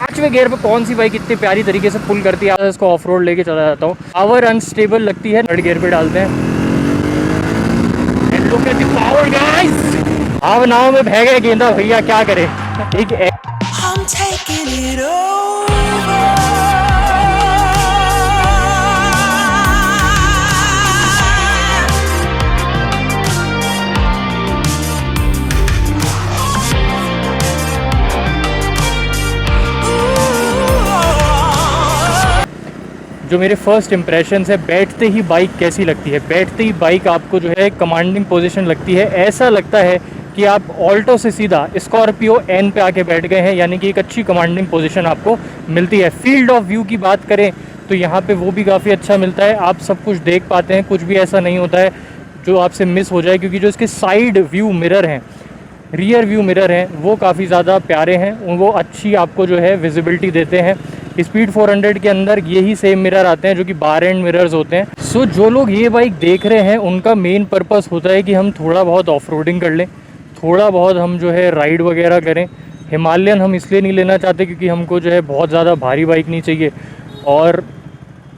5वें गियर पे कौन सी बाइक इतनी प्यारी तरीके से पुल करती है। इसको ऑफ रोड लेके चला जाता हूँ। पावर अनस्टेबल लगती है, 3rd गियर पे डालते हैं। Look at the power guys. भावनाओं में बह गए गेंदा भैया, क्या करे। एक जो मेरे फर्स्ट इंप्रेशंस है, बैठते ही बाइक कैसी लगती है। बैठते ही बाइक आपको जो है कमांडिंग पोजीशन लगती है। ऐसा लगता है कि आप ऑल्टो से सीधा स्कॉर्पियो एन पे आके बैठ गए हैं, यानी कि एक अच्छी कमांडिंग पोजीशन आपको मिलती है। फील्ड ऑफ व्यू की बात करें तो यहाँ पे वो भी काफ़ी अच्छा मिलता है। आप सब कुछ देख पाते हैं, कुछ भी ऐसा नहीं होता है जो आपसे मिस हो जाए, क्योंकि जो इसके साइड व्यू मिरर हैं, रियर व्यू मिरर हैं, वो काफ़ी ज़्यादा प्यारे हैं। वो अच्छी आपको जो है विजिबिलिटी देते हैं। स्पीड 400 के अंदर यही सेम मिरर आते हैं जो कि बार एंड मिरर्स होते हैं। सो जो लोग ये बाइक देख रहे हैं उनका मेन पर्पस होता है कि हम थोड़ा बहुत ऑफ रोडिंग कर लें, थोड़ा बहुत हम जो है राइड वगैरह करें। हिमालयन हम इसलिए नहीं लेना चाहते क्योंकि हमको जो है बहुत ज़्यादा भारी बाइक नहीं चाहिए, और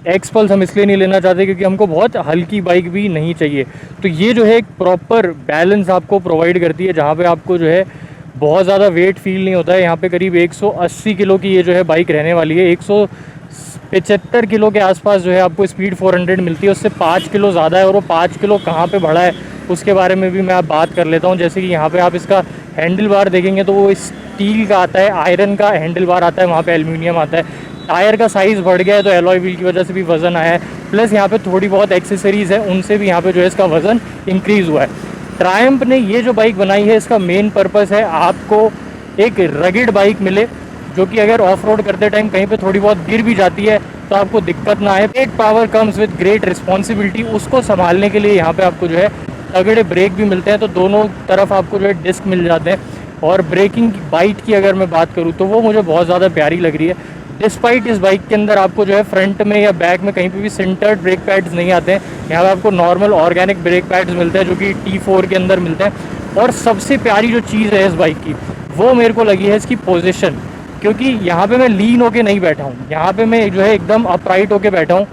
एक्सपल्स हम इसलिए नहीं लेना चाहते क्योंकि हमको बहुत हल्की बाइक भी नहीं चाहिए। तो ये जो है एक प्रॉपर बैलेंस आपको प्रोवाइड करती है, जहाँ पे आपको जो है बहुत ज़्यादा वेट फील नहीं होता है। यहाँ पे करीब 180 किलो की ये जो है बाइक रहने वाली है। 175 किलो के आसपास जो है आपको स्पीड 400 मिलती है, उससे 5 किलो ज़्यादा है। और वो 5 किलो कहाँ पे बढ़ा है उसके बारे में भी मैं आप बात कर लेता हूँ। जैसे कि यहाँ पे आप इसका हैंडल बार देखेंगे तो वो स्टील का आता है, आयरन का हैंडल बार आता है, वहाँ पे एल्यूमिनियम आता है। टायर का साइज़ बढ़ गया है तो एलॉय व्हील की वजह से भी वज़न आया है। प्लस यहाँ पे थोड़ी बहुत एक्सेसरीज़ है, उनसे भी यहाँ पे जो है इसका वज़न इंक्रीज़ हुआ है। ट्रायम्फ ने ये जो बाइक बनाई है, इसका मेन पर्पस है आपको एक रगिड बाइक मिले, जो कि अगर ऑफ रोड करते टाइम कहीं पे थोड़ी बहुत गिर भी जाती है तो आपको दिक्कत ना आए। Great power comes with great responsibility, उसको संभालने के लिए यहाँ पे आपको जो है तगड़े ब्रेक भी मिलते हैं। तो दोनों तरफ आपको जो है डिस्क मिल जाते हैं। और ब्रेकिंग बाइट की अगर मैं बात करूँ तो वो मुझे बहुत ज़्यादा प्यारी लग रही है। डिस्पाइट इस बाइक के अंदर आपको जो है फ्रंट में या बैक में कहीं पे भी सेंटर्ड ब्रेक पैड्स नहीं आते हैं। यहाँ पे आपको नॉर्मल ऑर्गेनिक ब्रेक पैड्स मिलते हैं जो कि T4 के अंदर मिलते हैं। और सबसे प्यारी जो चीज़ है इस बाइक की, वो मेरे को लगी है इसकी पोजीशन, क्योंकि यहाँ पे मैं लीन होके नहीं बैठा हूँ, यहाँ पे मैं जो है एकदम अपराइट होके बैठा हूँ।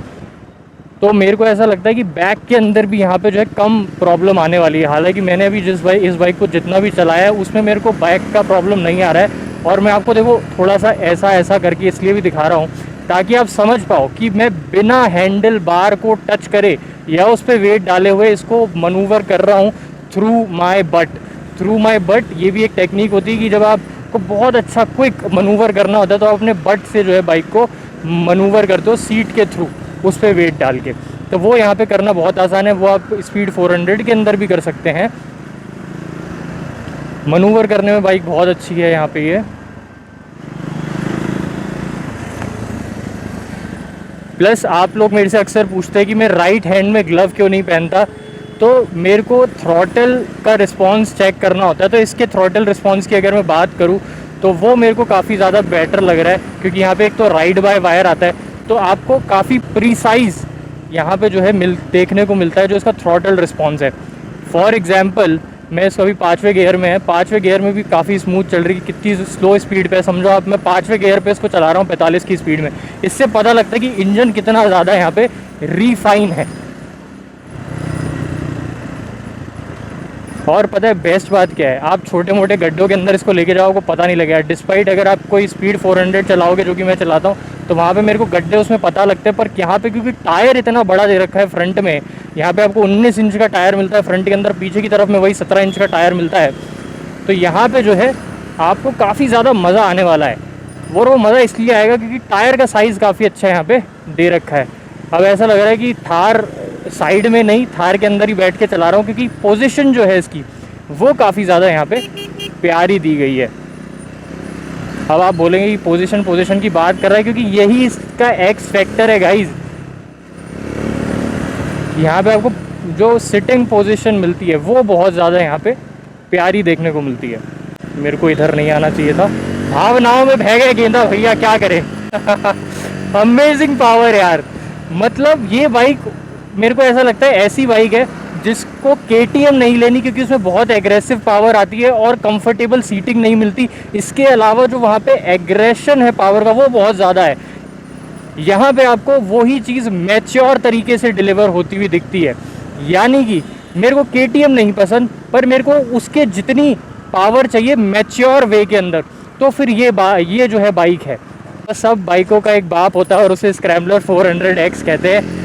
तो मेरे को ऐसा लगता है कि बैक के अंदर भी यहाँ पे जो है कम प्रॉब्लम आने वाली है। हालांकि मैंने अभी इस बाइक को जितना भी चलाया है उसमें मेरे को बैक का प्रॉब्लम नहीं आ रहा है। और मैं आपको देखो थोड़ा सा ऐसा करके इसलिए भी दिखा रहा हूँ ताकि आप समझ पाओ कि मैं बिना हैंडल बार को टच करे या उस पर वेट डाले हुए इसको मनूवर कर रहा हूँ थ्रू माई बट। ये भी एक टेक्निक होती है कि जब आपको बहुत अच्छा क्विक मनूवर करना होता है तो आप अपने बट से जो है बाइक को मनूवर करते हो सीट के थ्रू, उस पर वेट डाल के। तो वो यहाँ पे करना बहुत आसान है। वो आप स्पीड 400 के अंदर भी कर सकते हैं। मनूवर करने में बाइक बहुत अच्छी है यहाँ पे ये। प्लस आप लोग मेरे से अक्सर पूछते हैं कि मैं राइट हैंड में ग्लव क्यों नहीं पहनता, तो मेरे को थ्रॉटल का रिस्पांस चेक करना होता है। तो इसके थ्रॉटल रिस्पांस की अगर मैं बात करूँ तो वो मेरे को काफ़ी ज़्यादा बेटर लग रहा है, क्योंकि यहाँ पे एक तो राइड बाय वायर आता है, तो आपको काफ़ी प्रीसाइज यहाँ पे जो है देखने को मिलता है जो इसका थ्रॉटल रिस्पांस है। फॉर एग्जांपल मैं इसको अभी 5वें गियर में है, 5वें गियर में भी काफ़ी स्मूथ चल रही है। कितनी स्लो स्पीड पे समझो आप, मैं 5वें गियर पे इसको चला रहा हूँ 45 की स्पीड में। इससे पता लगता है कि इंजन कितना ज़्यादा यहाँ पे रिफाइन है। और पता है बेस्ट बात क्या है, आप छोटे मोटे गड्ढों के अंदर इसको लेके जाओगे पता नहीं लगेगा। डिस्पाइट अगर आप कोई स्पीड 400 चलाओगे जो कि मैं चलाता हूँ, तो वहाँ पे मेरे को गड्ढे उसमें पता लगते हैं। पर यहाँ पे क्योंकि टायर इतना बड़ा दे रखा है फ्रंट में, यहाँ पे आपको 19 इंच का टायर मिलता है फ्रंट के अंदर, पीछे की तरफ में वही 17 इंच का टायर मिलता है। तो यहाँ पे जो है आपको काफ़ी ज़्यादा मज़ा आने वाला है। वो मज़ा इसलिए आएगा क्योंकि टायर का साइज़ काफ़ी अच्छा यहाँ पे दे रखा है। अब ऐसा लग रहा है कि थार साइड में नहीं, थार के अंदर ही बैठ के चला रहा हूँ, क्योंकि पोजीशन जो है इसकी वो काफ़ी ज़्यादा यहाँ पे प्यारी दी गई है। अब आप बोलेंगे कि पोजीशन की बात कर रहा है, क्योंकि यही इसका एक्स फैक्टर है गाइज। यहाँ पे आपको जो सिटिंग पोजीशन मिलती है वो बहुत ज़्यादा यहाँ पे प्यारी देखने को मिलती है। मेरे को इधर नहीं आना चाहिए था, भावनाओं में बह गए गेंदा भैया, क्या करें। अमेजिंग पावर यार, मतलब ये बाइक मेरे को ऐसा लगता है ऐसी बाइक है जिसको KTM नहीं लेनी क्योंकि उसमें बहुत एग्रेसिव पावर आती है और कंफर्टेबल सीटिंग नहीं मिलती। इसके अलावा जो वहाँ पे एग्रेशन है पावर का वो बहुत ज़्यादा है। यहाँ पे आपको वही चीज़ मैच्योर तरीके से डिलीवर होती हुई दिखती है। यानी कि मेरे को KTM नहीं पसंद, पर मेरे को उसके जितनी पावर चाहिए मैच्योर वे के अंदर, तो फिर ये जो है बाइक है। सब बाइकों का एक बाप होता है और उसे स्क्रैम्बलर 400X कहते हैं।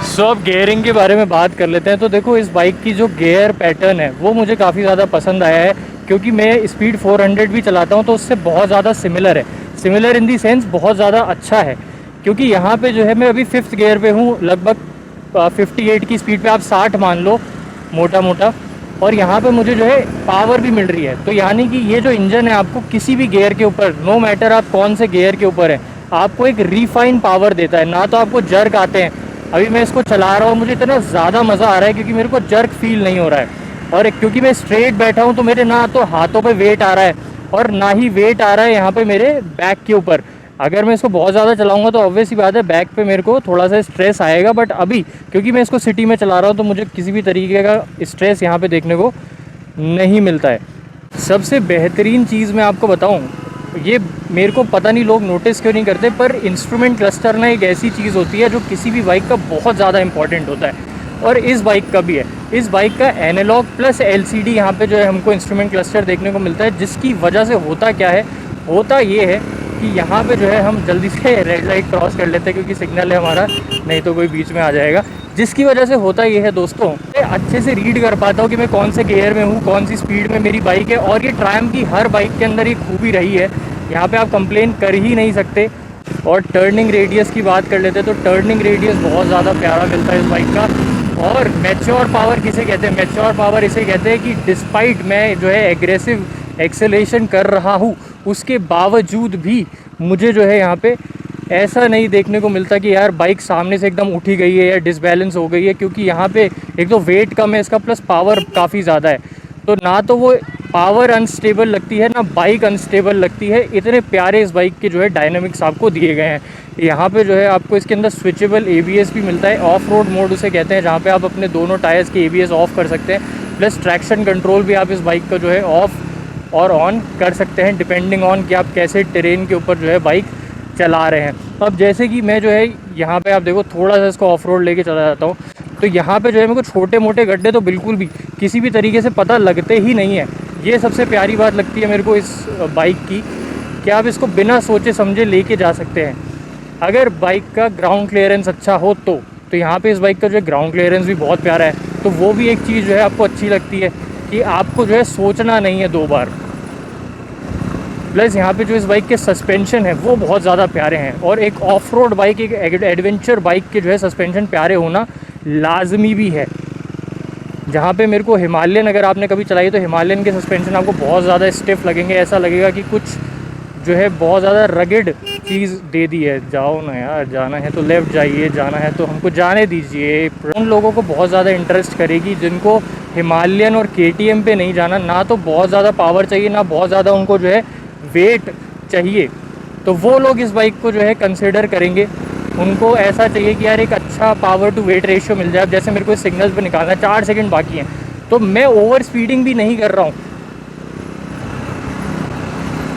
सो अब गियरिंग के बारे में बात कर लेते हैं। तो देखो इस बाइक की जो गियर पैटर्न है वो मुझे काफ़ी ज़्यादा पसंद आया है, क्योंकि मैं स्पीड 400 भी चलाता हूँ तो उससे बहुत ज़्यादा सिमिलर है। सिमिलर इन दी सेंस बहुत ज़्यादा अच्छा है, क्योंकि यहाँ पे जो है मैं अभी 5th गियर पे हूँ, लगभग 58 की स्पीड पे आप 60 मान लो मोटा मोटा, और यहाँ पे मुझे जो है पावर भी मिल रही है। तो यानी कि ये जो इंजन है आपको किसी भी गियर के ऊपर, नो मैटर आप कौन से गियर के ऊपर है, आपको एक रिफाइन पावर देता है। ना तो आपको जर्क आते हैं, अभी मैं इसको चला रहा हूँ मुझे इतना ज़्यादा मज़ा आ रहा है क्योंकि मेरे को जर्क फील नहीं हो रहा है, और क्योंकि मैं स्ट्रेट बैठा हूँ तो मेरे ना तो हाथों पे वेट आ रहा है और ना ही वेट आ रहा है यहाँ पे मेरे बैक के ऊपर। अगर मैं इसको बहुत ज़्यादा चलाऊंगा तो ऑब्वियस ही बात है बैक पे मेरे को थोड़ा सा स्ट्रेस आएगा, बट अभी क्योंकि मैं इसको सिटी में चला रहा हूँ तो मुझे किसी भी तरीके का स्ट्रेस यहाँ पे देखने को नहीं मिलता है। सबसे बेहतरीन चीज़ मैं आपको बताऊँ, ये मेरे को पता नहीं लोग नोटिस क्यों नहीं करते, पर इंस्ट्रूमेंट क्लस्टर ना एक ऐसी चीज़ होती है जो किसी भी बाइक का बहुत ज़्यादा इंपॉर्टेंट होता है, और इस बाइक का भी है। इस बाइक का एनालॉग प्लस LCD यहाँ पे जो है हमको इंस्ट्रूमेंट क्लस्टर देखने को मिलता है, जिसकी वजह से होता क्या है, होता ये है कि यहाँ पे जो है हम जल्दी से रेड लाइट क्रॉस कर लेते हैं क्योंकि सिग्नल है हमारा, नहीं तो कोई बीच में आ जाएगा। जिसकी वजह से होता ये है दोस्तों, मैं अच्छे से रीड कर पाता हूँ कि मैं कौन से गियर में हूँ, कौन सी स्पीड में मेरी बाइक है, और ये ट्रायम्फ की हर बाइक के अंदर ये खूबी रही है, यहाँ पे आप कंप्लेन कर ही नहीं सकते। और टर्निंग रेडियस की बात कर लेते हैं तो टर्निंग रेडियस बहुत ज़्यादा प्यारा मिलता है इस बाइक का। और मैच्योर पावर किसे कहते हैं, मैच्योर पावर इसे कहते हैं कि डिस्पाइट मैं जो है एग्रेसिव एक्सेलेरेशन कर रहा हूँ, उसके बावजूद भी मुझे जो है यहाँ पे ऐसा नहीं देखने को मिलता कि यार बाइक सामने से एकदम उठी गई है या डिसबैलेंस हो गई है, क्योंकि यहाँ पे एक तो वेट कम है इसका प्लस पावर काफ़ी ज़्यादा है। तो ना तो वो पावर अनस्टेबल लगती है ना बाइक अनस्टेबल लगती है। इतने प्यारे इस बाइक के जो है डायनामिक्स आपको दिए गए हैं। यहाँ पे जो है आपको इसके अंदर स्विचेबल ABS भी मिलता है, ऑफ रोड मोड उसे कहते हैं, जहाँ पे आप अपने दोनों टायर्स के ABS ऑफ कर सकते हैं, प्लस ट्रैक्शन कंट्रोल भी आप इस बाइक का जो है ऑफ और ऑन कर सकते हैं डिपेंडिंग ऑन कि आप कैसे टेरेन के ऊपर जो है बाइक चला रहे हैं। अब जैसे कि मैं जो है यहाँ पे आप देखो थोड़ा सा इसको ऑफ रोड लेके चला जाता हूँ, तो यहाँ पे जो है मेरे को छोटे मोटे गड्ढे तो बिल्कुल भी किसी भी तरीके से पता लगते ही नहीं है। ये सबसे प्यारी बात लगती है मेरे को इस बाइक की, कि आप इसको बिना सोचे समझे लेके जा सकते हैं। अगर बाइक का ग्राउंड क्लियरेंस अच्छा हो तो यहाँ पे इस बाइक का जो है ग्राउंड क्लियरेंस भी बहुत प्यारा है, तो वो भी एक चीज़ जो है आपको अच्छी लगती है कि आपको जो है सोचना नहीं है 2 बार। प्लस यहाँ पे जो इस बाइक के सस्पेंशन है वो बहुत ज़्यादा प्यारे हैं, और एक ऑफ रोड बाइक, एक एडवेंचर बाइक के जो है सस्पेंशन प्यारे होना लाजमी भी है। जहाँ पे मेरे को हिमालयन, अगर आपने कभी चलाई तो हिमालयन के सस्पेंशन आपको बहुत ज़्यादा स्टिफ लगेंगे, ऐसा लगेगा कि कुछ जो है बहुत ज़्यादा रगड़ चीज़ दे दी है। जाओ ना यार, जाना है तो लेफ़्ट जाइए, जाना है तो हमको जाने दीजिए। उन लोगों को बहुत ज़्यादा इंटरेस्ट करेगी जिनको हिमालयन और KTM पे नहीं जाना, ना तो बहुत ज़्यादा पावर चाहिए ना बहुत ज़्यादा उनको जो है वेट चाहिए, तो वो लोग इस बाइक को जो है कंसिडर करेंगे। उनको ऐसा चाहिए कि यार एक अच्छा पावर टू वेट रेशियो मिल जाए। अब जैसे मेरे को सिग्नल्स पे निकालना है, 4 सेकंड बाकी हैं, तो मैं ओवर स्पीडिंग भी नहीं कर रहा हूँ।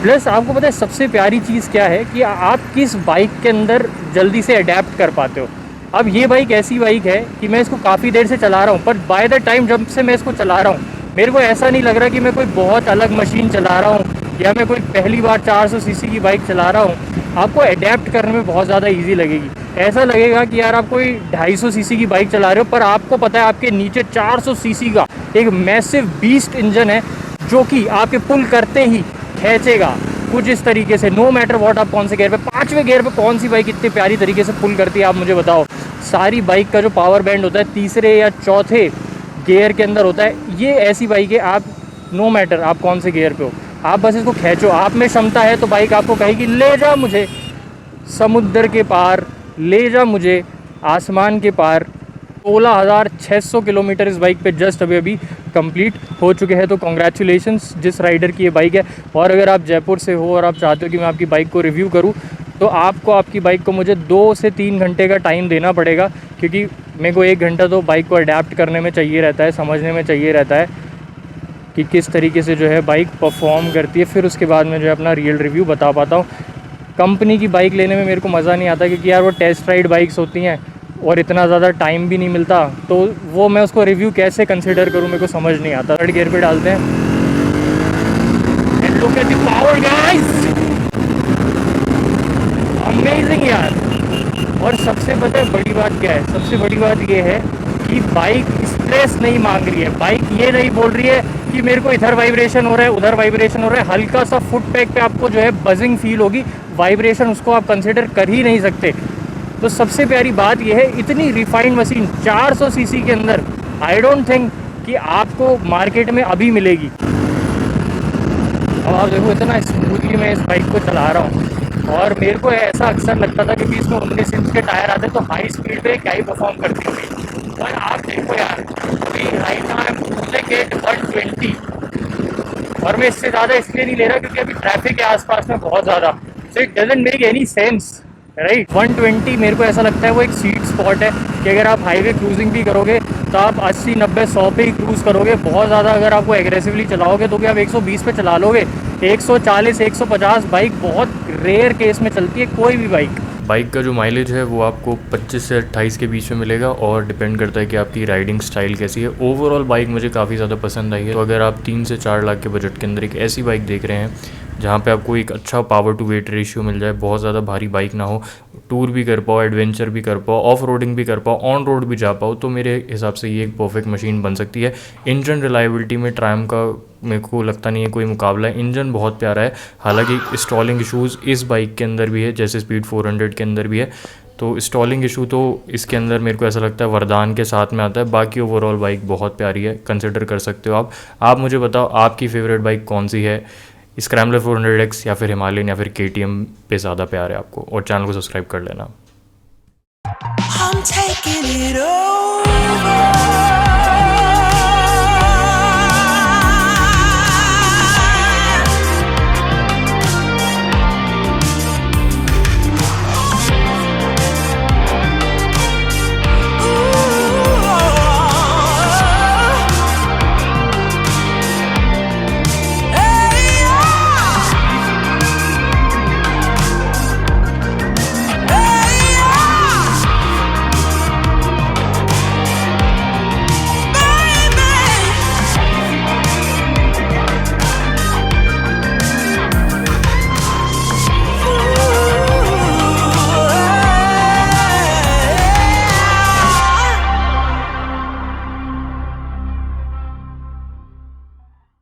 प्लस आपको पता है सबसे प्यारी चीज़ क्या है, कि आप किस बाइक के अंदर जल्दी से अडेप्ट कर पाते हो। अब ये बाइक ऐसी बाइक है कि मैं इसको काफ़ी देर से चला रहा हूँ, पर बाय द टाइम जब से मैं इसको चला रहा हूँ मेरे को ऐसा नहीं लग रहा कि मैं कोई बहुत अलग मशीन चला रहा हूँ या मैं कोई पहली बार 400 सीसी की बाइक चला रहा हूँ। आपको अडेप्ट करने में बहुत ज़्यादा इजी लगेगी। ऐसा लगेगा कि यार आप कोई 250 सीसी की बाइक चला रहे हो, पर आपको पता है आपके नीचे 400 सीसी का एक मैसिव बीस्ट इंजन है जो कि आपके पुल करते ही खींचेगा कुछ इस तरीके से। नो मैटर वॉट आप कौन से गियर पे, 5वें गियर पे कौन सी बाइक इतनी प्यारी तरीके से पुल करती है आप मुझे बताओ। सारी बाइक का जो पावर बैंड होता है 3रे या 4थे गियर के अंदर होता है। ये ऐसी बाइक है, आप नो मैटर आप कौन से गियर पे हो, आप बस इसको खींचो। आप में क्षमता है तो बाइक आपको कहेगी ले जा मुझे समुद्र के पार, ले जा मुझे आसमान के पार। 16,600 किलोमीटर इस बाइक पे जस्ट अभी कंप्लीट हो चुके हैं। तो कॉन्ग्रेचुलेशंस जिस राइडर की ये बाइक है। और अगर आप जयपुर से हो और आप चाहते हो कि मैं आपकी बाइक को रिव्यू करूं, तो आपको आपकी बाइक को मुझे 2 से 3 घंटे का टाइम देना पड़ेगा, क्योंकि मेरे को 1 घंटा तो बाइक को अडेप्ट करने में चाहिए रहता है, समझने में चाहिए रहता है कि किस तरीके से जो है बाइक परफॉर्म करती है। फिर उसके बाद मैं जो है अपना रियल रिव्यू बता पाता हूँ। कंपनी की बाइक लेने में मेरे को मज़ा नहीं आता, क्योंकि यार वो टेस्ट राइड बाइक्स होती हैं और इतना ज़्यादा टाइम भी नहीं मिलता, तो वो मैं उसको रिव्यू कैसे कंसिडर करूँ मेरे को समझ नहीं आता। थर्ड गियर पे डालते हैं, and look at the power guys, amazing यार। और सबसे पता है बड़ी बात क्या है, सबसे बड़ी बात ये है कि बाइक स्ट्रेस नहीं मांग रही है। बाइक ये नहीं बोल रही है कि मेरे को इधर वाइब्रेशन हो रहा है, उधर वाइब्रेशन हो रहा है। हल्का सा फुट पैक पे आपको जो है बजिंग फील होगी, वाइब्रेशन उसको आप कंसिडर कर ही नहीं सकते। तो सबसे प्यारी बात यह है, इतनी रिफाइंड मशीन 400 सीसी के अंदर आई डोंट थिंक कि आपको मार्केट में अभी मिलेगी। अब आप देखो इतना स्मूथली मैं इस बाइक को चला रहा हूँ, और मेरे को ऐसा अक्सर लगता था क्योंकि इसमें 19 इंच के टायर आते तो हाई स्पीड पे क्या ही परफॉर्म करती होगी। पर आप देखो यार, अभी right now I am cruising at 120, और मैं इससे ज़्यादा इसलिए नहीं ले रहा क्योंकि अभी ट्रैफिक है आसपास में बहुत ज़्यादा, so it doesn't make any sense right. 120 मेरे को ऐसा लगता है वो एक स्वीट स्पॉट है कि अगर आप हाईवे क्रूजिंग भी करोगे तो आप 80, 90, 100 पे ही क्रूज़ करोगे। बहुत ज़्यादा अगर आपको एग्रेसिवली चलाओगे तो भी आप 120 पे चला लोगे। 140, 150 बाइक बहुत रेयर केस में चलती है, कोई भी बाइक का जो माइलेज है वो आपको 25 से 28 के बीच में मिलेगा, और डिपेंड करता है कि आपकी राइडिंग स्टाइल कैसी है। ओवरऑल बाइक मुझे काफ़ी ज़्यादा पसंद आई है। तो अगर आप 3 से 4 लाख के बजट के अंदर एक ऐसी बाइक देख रहे हैं जहाँ पे आपको एक अच्छा पावर टू वेट रेशियो मिल जाए, बहुत ज़्यादा भारी बाइक ना हो, टूर भी कर पाओ, एडवेंचर भी कर पाओ, ऑफ रोडिंग भी कर पाओ, ऑन रोड भी जा पाओ, तो मेरे हिसाब से ये एक परफेक्ट मशीन बन सकती है। इंजन रिलायबिलिटी में ट्रायम्फ का मेरे को लगता नहीं है कोई मुकाबला है। इंजन बहुत प्यारा है, हालांकि स्टॉलिंग इशूज़ इस बाइक के अंदर भी है जैसे स्पीड 400 के अंदर भी है। तो स्टॉलिंग इशू तो इसके अंदर मेरे को ऐसा लगता है वरदान के साथ में आता है। बाकी ओवरऑल बाइक बहुत प्यारी है, कंसिडर कर सकते हो आप मुझे बताओ आपकी फेवरेट बाइक कौन सी है, स्क्रैम्बलर 400X या फिर हिमालयन या फिर KTM पे ज़्यादा प्यार है आपको, और चैनल को सब्सक्राइब कर लेना। I'm taking it over.